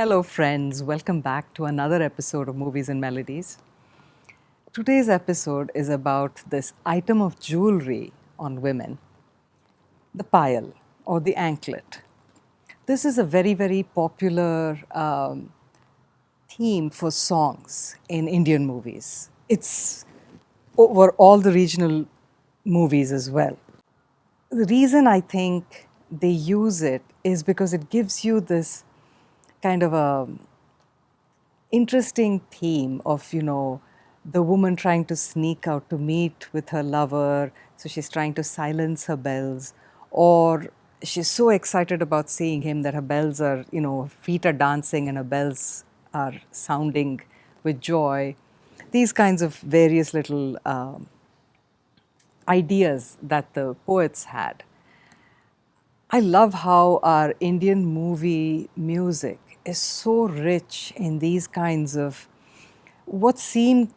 Hello, friends. Welcome back to another episode of Movies and Melodies. Today's episode is about this item of jewelry on women, the payal or the anklet. This is a very, very popular theme for songs in Indian movies. It's over all the regional movies as well. The reason I think they use it is because it gives you this kind of a interesting theme of the woman trying to sneak out to meet with her lover, so she's trying to silence her bells, or she's so excited about seeing him that her bells are, her feet are dancing and her bells are sounding with joy. These kinds of various little ideas that the poets had. I love how our Indian movie music is so rich in these kinds of what seem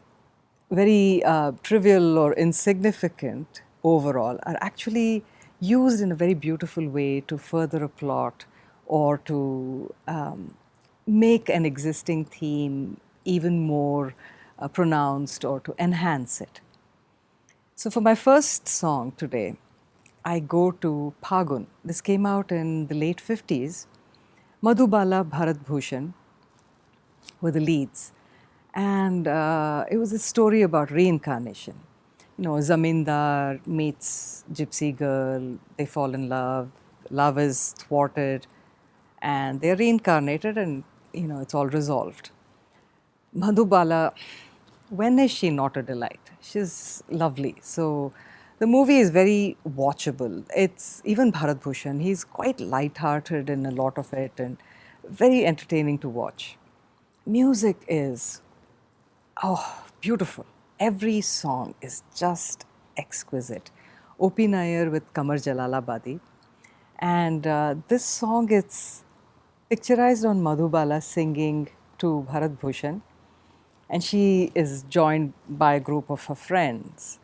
very trivial or insignificant overall are actually used in a very beautiful way to further a plot or to make an existing theme even more pronounced or to enhance it. So, for my first song today, I go to Pagun. This came out in the late 50s. Madhubala, Bharat Bhushan were the leads. And it was a story about reincarnation. Zamindar meets gypsy girl, they fall in love is thwarted, and they're reincarnated and, it's all resolved. Madhubala, when is she not a delight? She's lovely. So the movie is very watchable. It's even Bharat Bhushan, he's quite light-hearted in a lot of it and very entertaining to watch. Music is, beautiful. Every song is just exquisite. O.P. Nair with Kamar Jalalabadi. And this song, it's picturized on Madhubala singing to Bharat Bhushan. And she is joined by a group of her friends.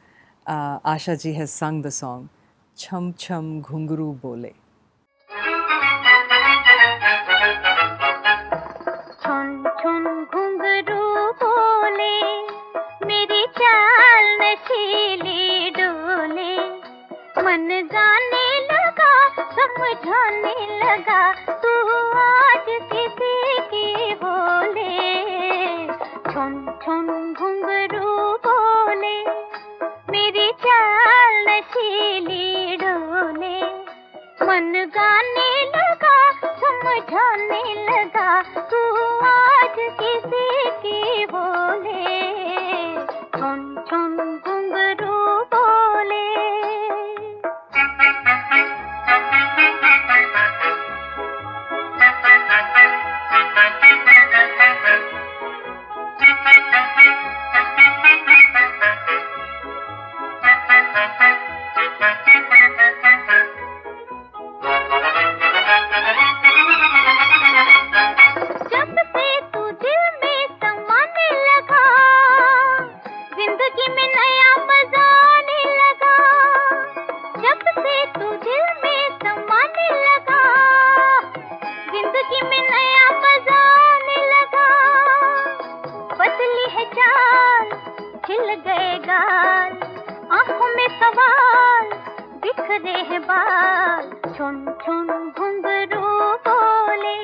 Asha ji has sung the song, Chham Chham Ghungru Bole. छुन छुन घुंघरू बोले मेरी चाल नशीली डोले मन गाने लगा समझाने लगा तू आज किसी की बोले छुन छुन घुंघरू बोले मेरी चाल नशीली डोले मन गाने लगा समझाने लगा तू आज किसी की बोले छुन छुन घुंघरू बोले जब से तू दिल में समाने लगा जिंदगी में नया मजा आने लगा जब से तू दिल में समाने लगा जिंदगी में नया मजा आने लगा बदली है चाल खिल गए गाल आंखों में सवाल बिखरे हैं बाल छुन छुन घुंघरू बोले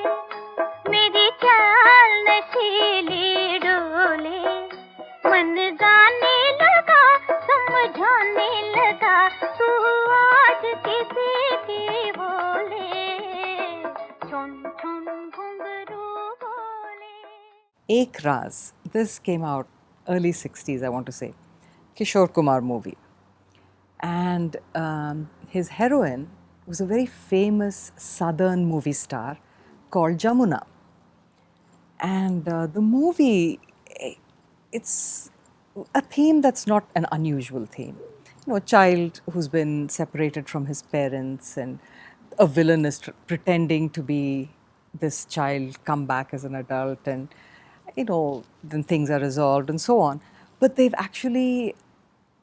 मेरी चाल नशीली डोले मन गाने लगा समझाने लगा तू आज किसी की बोले छुन छुन घुंघरू बोले Ek Raz. This came out early 60s, I want to say. Kishore Kumar movie. And his heroine was a very famous southern movie star called Jamuna. And the movie, it's a theme that's not an unusual theme. A child who's been separated from his parents and a villain is pretending to be this child come back as an adult and, then things are resolved and so on. But they've actually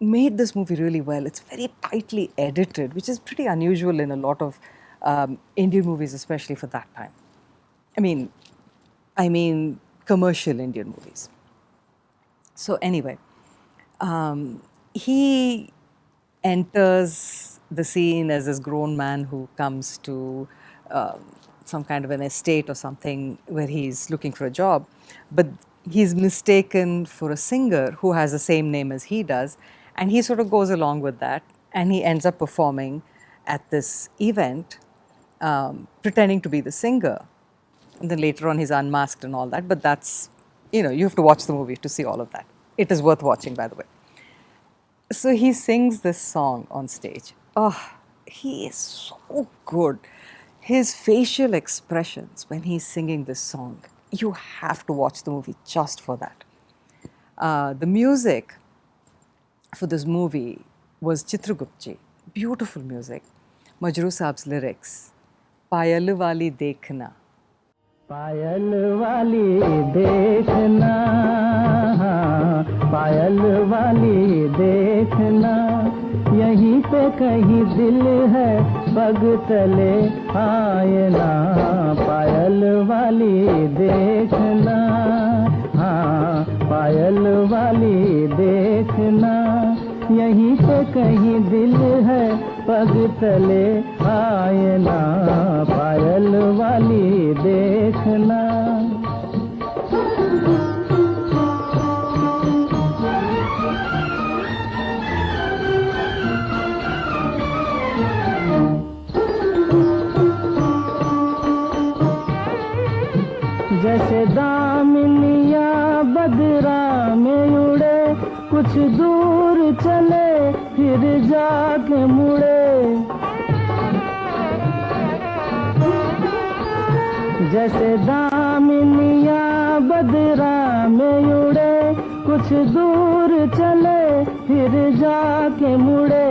made this movie really well. It's very tightly edited, which is pretty unusual in a lot of Indian movies, especially for that time. I mean, I mean commercial Indian movies. So anyway, he enters the scene as this grown man who comes to some kind of an estate or something where he's looking for a job, but he's mistaken for a singer who has the same name as he does, and he sort of goes along with that, and he ends up performing at this event, pretending to be the singer. And then later on, he's unmasked and all that. But that's, you have to watch the movie to see all of that. It is worth watching, by the way. So he sings this song on stage. Oh, he is so good. His facial expressions when he's singing this song, you have to watch the movie just for that. The music for this movie was Chitraguptji. Beautiful music. Majroo Saab's lyrics. Payal wali dekhna. पायल वाली देखना, पायल वाली देखना, यहीं पे कहीं दिल है पग तले आए ना, पायल वाली देखना, हाँ पायल वाली देखना, यहीं पे कहीं दिल है पग तले आए ना, पायल वाली देखना। जैसे दामिनिया बदरा में उड़े, कुछ दूर चले फिर जाके मुड़े, जैसे दामिनिया बदरा में उड़े, कुछ दूर चले फिर जाके मुड़े,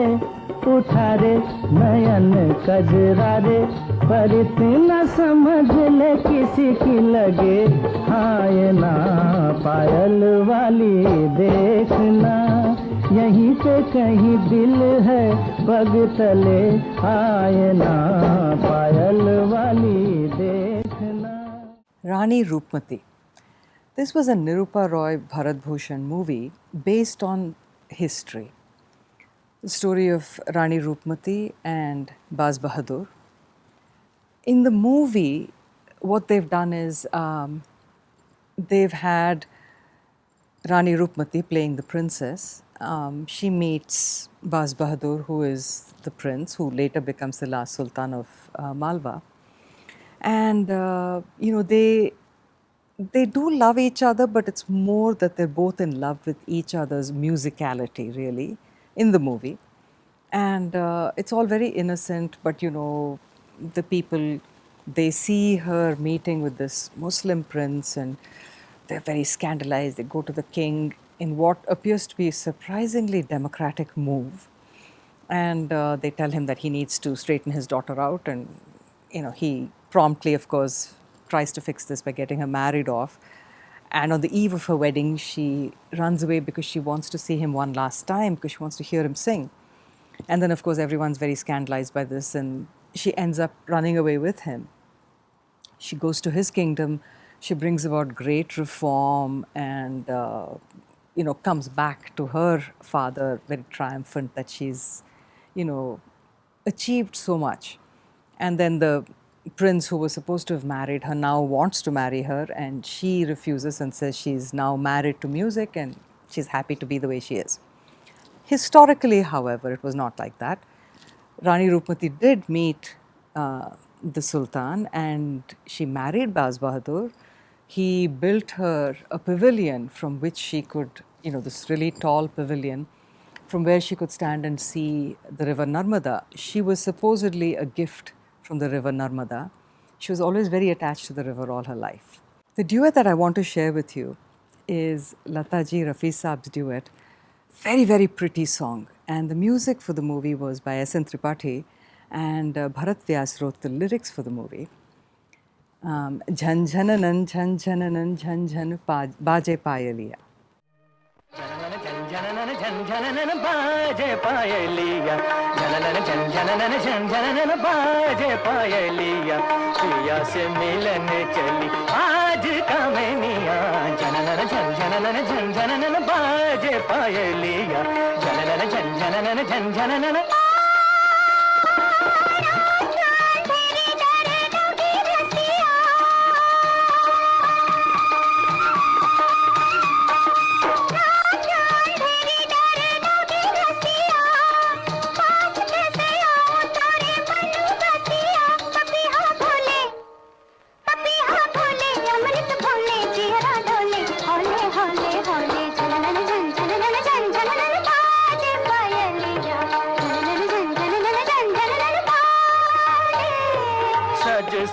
उठा रे नयन कजरा रे, पर इतना समझ ले किसी की लगे हाय ना, पायल वाली देखना, यहीं पे कहीं दिल है पग तले आए ना, पायल वाली देखना। Rani Rupmati. This was a Nirupa Roy Bharat Bhushan movie based on history. The story of Rani Rupmati and Baz Bahadur. In the movie, what they've done is they've had Rani Rupmati playing the princess. She meets Baz Bahadur, who is the prince, who later becomes the last sultan of Malwa. And, they do love each other, but it's more that they're both in love with each other's musicality, really, in the movie. And it's all very innocent, but the people, they see her meeting with this Muslim prince and they're very scandalized. They go to the king in what appears to be a surprisingly democratic move. And they tell him that he needs to straighten his daughter out. And, he promptly, of course, tries to fix this by getting her married off. And on the eve of her wedding, she runs away because she wants to see him one last time, because she wants to hear him sing. And then, of course, everyone's very scandalized by this, and she ends up running away with him. She goes to his kingdom. She brings about great reform and, comes back to her father very triumphant that she's, achieved so much. And then the prince who was supposed to have married her now wants to marry her, and she refuses and says she's now married to music and she's happy to be the way she is. Historically, however, it was not like that. Rani Rupmati did meet the Sultan and she married Baz Bahadur. He built her a pavilion from which she could, this really tall pavilion from where she could stand and see the river Narmada. She was supposedly a gift from the river Narmada. She was always very attached to the river all her life. The duet that I want to share with you is Lataji Rafi Saab's duet. Very, very pretty song. And the music for the movie was by S.N. Tripathi, and Bharat Vyas wrote the lyrics for the movie. Jhan jhananan, jhan jhananan, jhan jhan baaje payaliya. झननन झन झननन बाजे पायलिया झननन झन झननन झन झननन बाजे पायलिया पिया से मिलने चली आज कामनिया झननन झन झननन झन झननन बाजे पायलिया झननन झन झननन झन झननन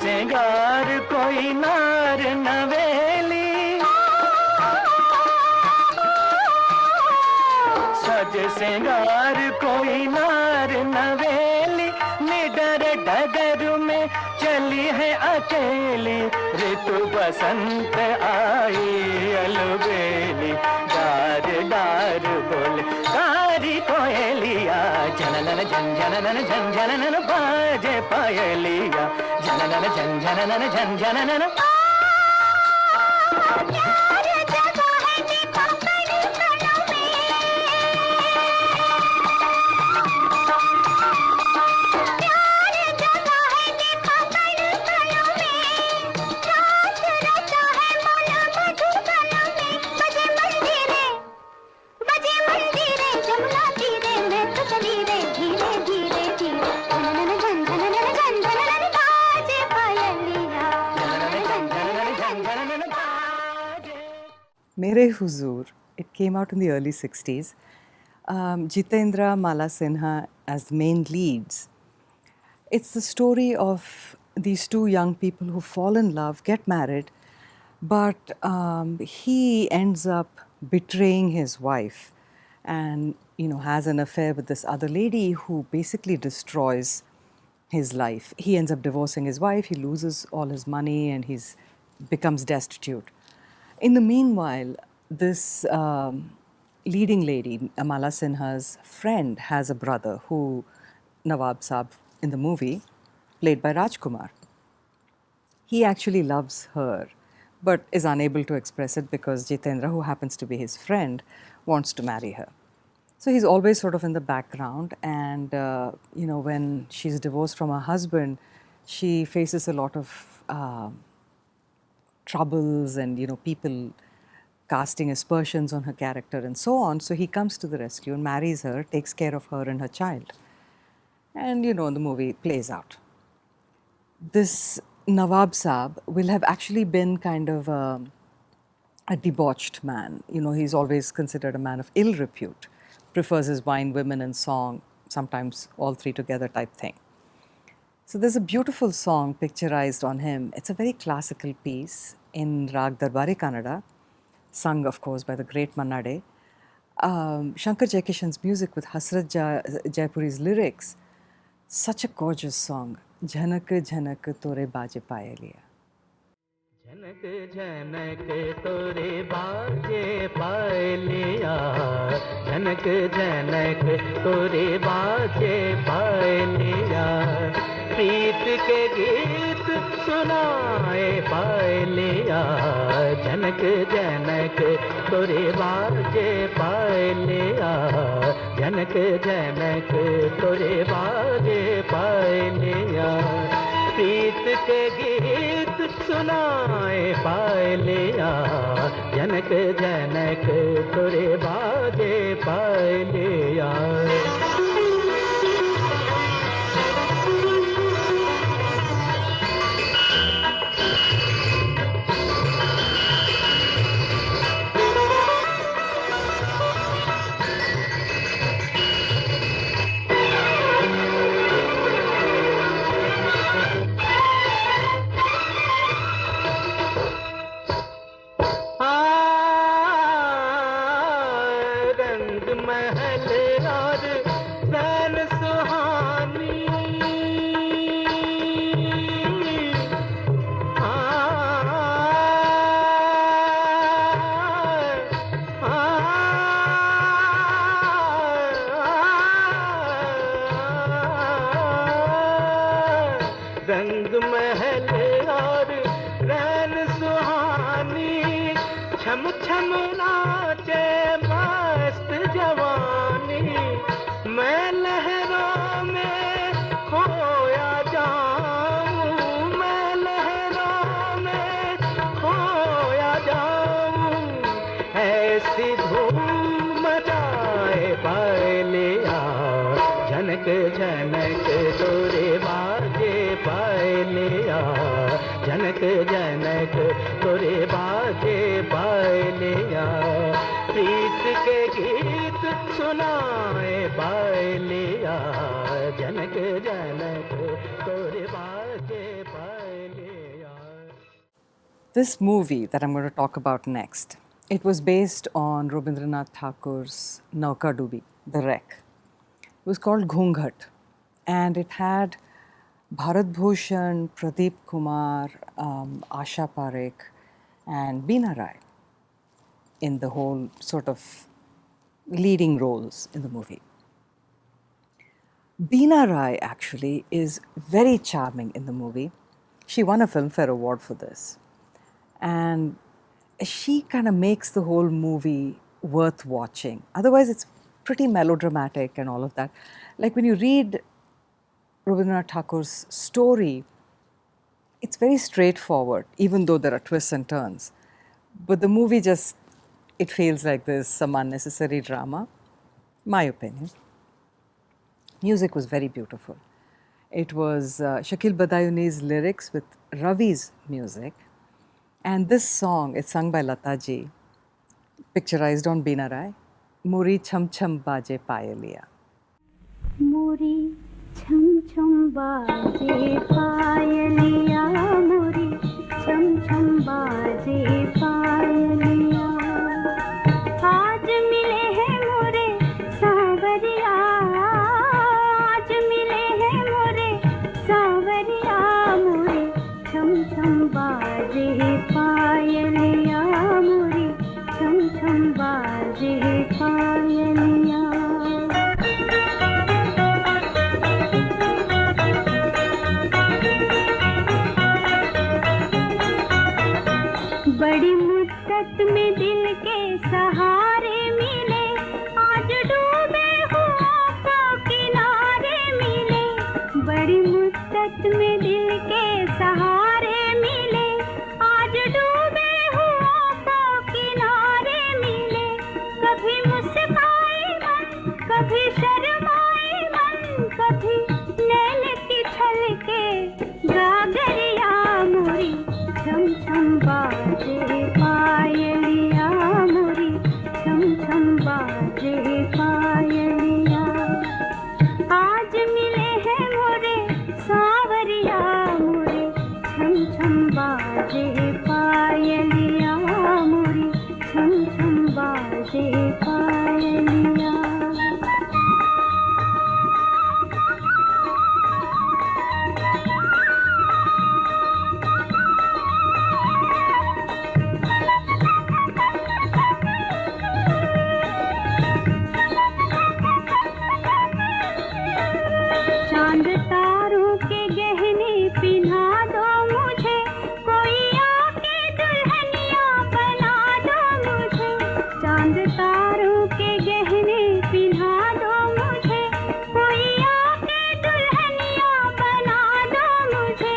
सिंगार कोई नार नवेली सज सिंगार कोई नार नवेली निडर डगर में चली है अकेली ऋतु बसंत आई अलबेली डार डार बोले कारी कोयलिया झननन झन झननन झन झननन बाजे पायलिया झननन झन झननन झन झननन Mere Huzur, it came out in the early 60s. Jitendra, Mala Sinha as the main leads. It's the story of these two young people who fall in love, get married, but he ends up betraying his wife and has an affair with this other lady who basically destroys his life. He ends up divorcing his wife, he loses all his money and he becomes destitute. In the meanwhile, this leading lady, Amala Sinha's friend, has a brother who, Nawab Saab in the movie, played by Rajkumar. He actually loves her, but is unable to express it because Jitendra, who happens to be his friend, wants to marry her. So he's always sort of in the background, and when she's divorced from her husband, she faces a lot of troubles and people casting aspersions on her character and so on. So he comes to the rescue and marries her, takes care of her and her child. And the movie plays out. This Nawab Saab will have actually been kind of a debauched man. He's always considered a man of ill repute, prefers his wine, women and song, sometimes all three together type thing. So there's a beautiful song picturized on him. It's a very classical piece in Rag Darbari Kannada, sung of course by the great Manna Dey. Shankar Jaikishan's music with Hasrat Jaipuri's lyrics. Such a gorgeous song. Jhanak jhanak tore baaje payaliya. झनक झनक तोरे बाजे पायलिया झनक झनक तोरे बाजे पायलिया प्रीत के गीत सुनाए पायलिया झनक झनक तोरे बाजे पायलिया झनक झनक तोरे बाजे पायलिया प्रीत के गीत सुनाए पायलिया जनक जनक तोरे बाजे पायलिया झनक झनक तोरे बाजे पायलिया झनक झनक तोरे बाजे पायलिया प्रीत के गीत सुनाए पायलिया झनक झनक तोरे बाजे पायलिया. This movie that I'm going to talk about next, it was based on Rabindranath Thakur's Nauka Dubi, The Wreck. It was called Ghunghat, and it had Bharat Bhushan, Pradeep Kumar, Asha Parekh, and Beena Rai in the whole sort of leading roles in the movie. Beena Rai actually is very charming in the movie. She won a Filmfare Award for this. And she kind of makes the whole movie worth watching. Otherwise, it's pretty melodramatic and all of that. Like when you read Rabindranath Thakur's story, it's very straightforward, even though there are twists and turns. But the movie just, it feels like there's some unnecessary drama, my opinion. Music was very beautiful. It was Shakil Badayuni's lyrics with Ravi's music. And this song is sung by Lata ji, picturized on Beena Rai. Muri chham chham baje payaliya. मोरी छम छम बाजे पायलिया मोरी छम छम बाजे पायलिया आज मिले हैं मोरे सावरिया आज मिले हैं मोरे सावरिया मोरे छम छम बाजे पायलिया मोरी छम छम बाजे पायलिया बड़ी मुद्दत में दिल के सहारे मिले आज डूबे हुओं को किनारे मिले बड़ी मुद्दत में दिल के सहारे मिले आज डूबे हुओं को किनारे मिले कभी मुस्काए मन कभी शर्माए मन कभी नैन की छलके गागरिया मोरी छम छम बाजे पायलिया मोरी छम छम बाजे पायलिया आज मिले हैं मोरे सावरिया मोरे छम छम बाजे पायलिया मोरी छम छम बाजे पायलिया चांद तारों के गहने पिन्हा दो मुझे कोई आके दुल्हनिया बना दो मुझे चांद तारों के गहने पिन्हा दो मुझे कोई आके दुल्हनिया बना दो मुझे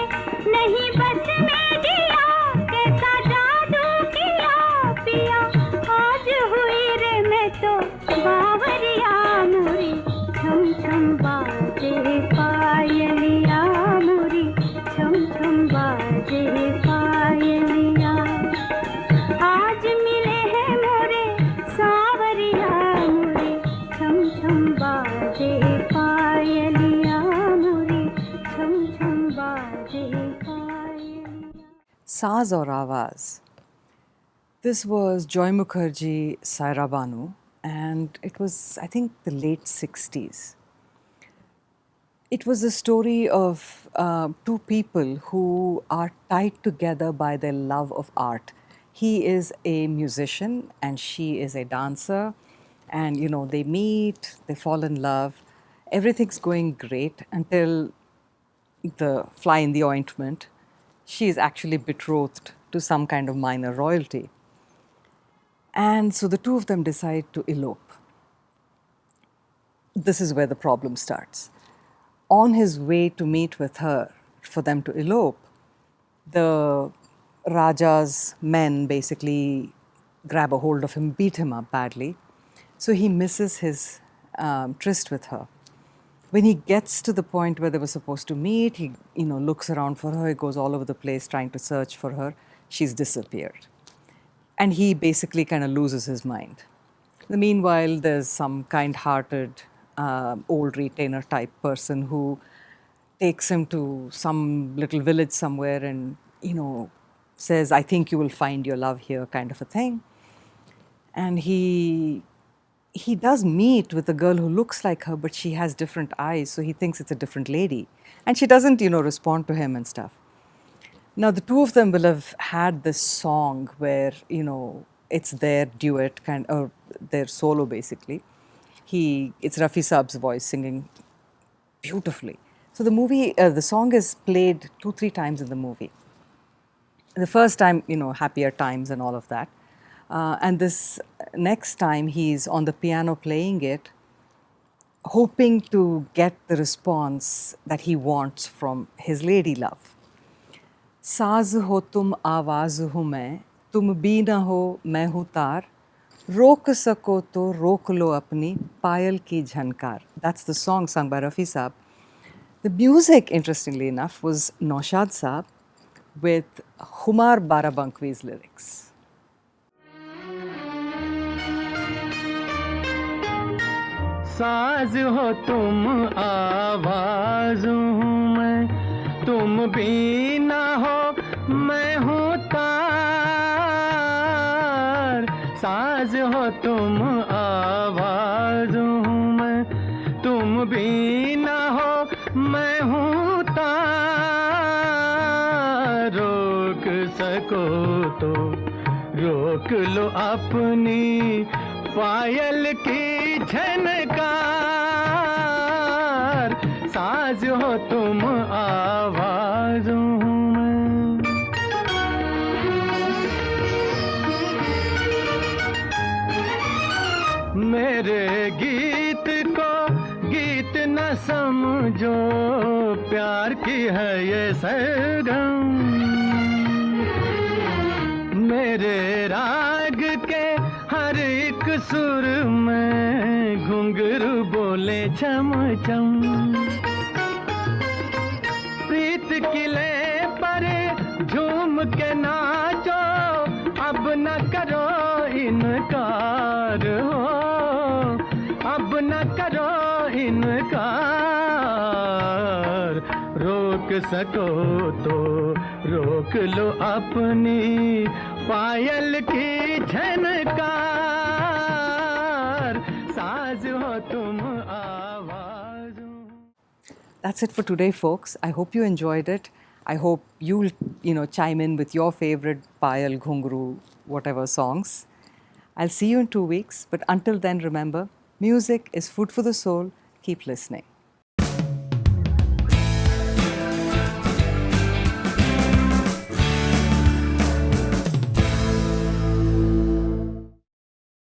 नहीं बस में दिया कैसा जादू किया पिया आज हुई रे मैं तो बावरिया मोरी छम छम बाजे पायलिया मोरी छम छम बाजे पायलिया आज मिले हैं मोरे सावरिया मोरी छम छम बाजे पायलिया मोरी छम छम बाजे पायलिया Saaz aur Awaaz. This was Joy Mukherjee, Saira Banu, and it was, I think, the late 60s. It was a story of two people who are tied together by their love of art. He is a musician and she is a dancer, and they meet, they fall in love. Everything's going great until the fly in the ointment. She is actually betrothed to some kind of minor royalty. And so the two of them decide to elope. This is where the problem starts. On his way to meet with her, for them to elope, the Raja's men basically grab a hold of him, beat him up badly. So he misses his tryst with her. When he gets to the point where they were supposed to meet, he looks around for her. He goes all over the place trying to search for her. She's disappeared. And he basically kind of loses his mind. Meanwhile, there's some kind-hearted old retainer type person who takes him to some little village somewhere and, says, I think you will find your love here, kind of a thing. And he does meet with a girl who looks like her, but she has different eyes, so he thinks it's a different lady. And she doesn't, respond to him and stuff. Now, the two of them will have had this song where, it's their duet, or their solo basically. It's Rafi Saab's voice singing beautifully. So the song is played 2-3 times in the movie. The first time, happier times and all of that. And this next time, he's on the piano playing it, hoping to get the response that he wants from his lady love. साज हो तुम आवाज़ हूँ मैं, तुम भी न हो मैं हूँ तार, रोक सको तो रोक लो अपनी पायल की झनकार. That's the song sung by Rafi Saab. The music, interestingly enough, was Naushad Saab with Humar Barabankwi's lyrics. साज हो तुम आवाज़ हूँ मैं, तुम भी ना हो मैं हूँ तार. साज हो तुम आवाज़ हूँ मैं, तुम भी ना हो मैं हूँ तार. रोक सको तो रोक लो अपनी पायल की झनकार. साज हो तुम आवाज़ हूँ मैं. मेरे गीत को गीत न समझो, प्यार की है ये सरगम. मेरे राग के हर एक सुर में घुंघरू बोले छम छम. प्रीत किले पर झूम के नाचो, अब न करो इनकार हो, अब न करो इनकार. रोक सको तो रोक लो अपनी पायल की झनकार. साज हो तुम आवाज़. That's it for today, folks. I hope you enjoyed it. I hope you'll, chime in with your favorite Payal, Ghungru, whatever songs. I'll see you in 2 weeks. But until then, remember, music is food for the soul. Keep listening.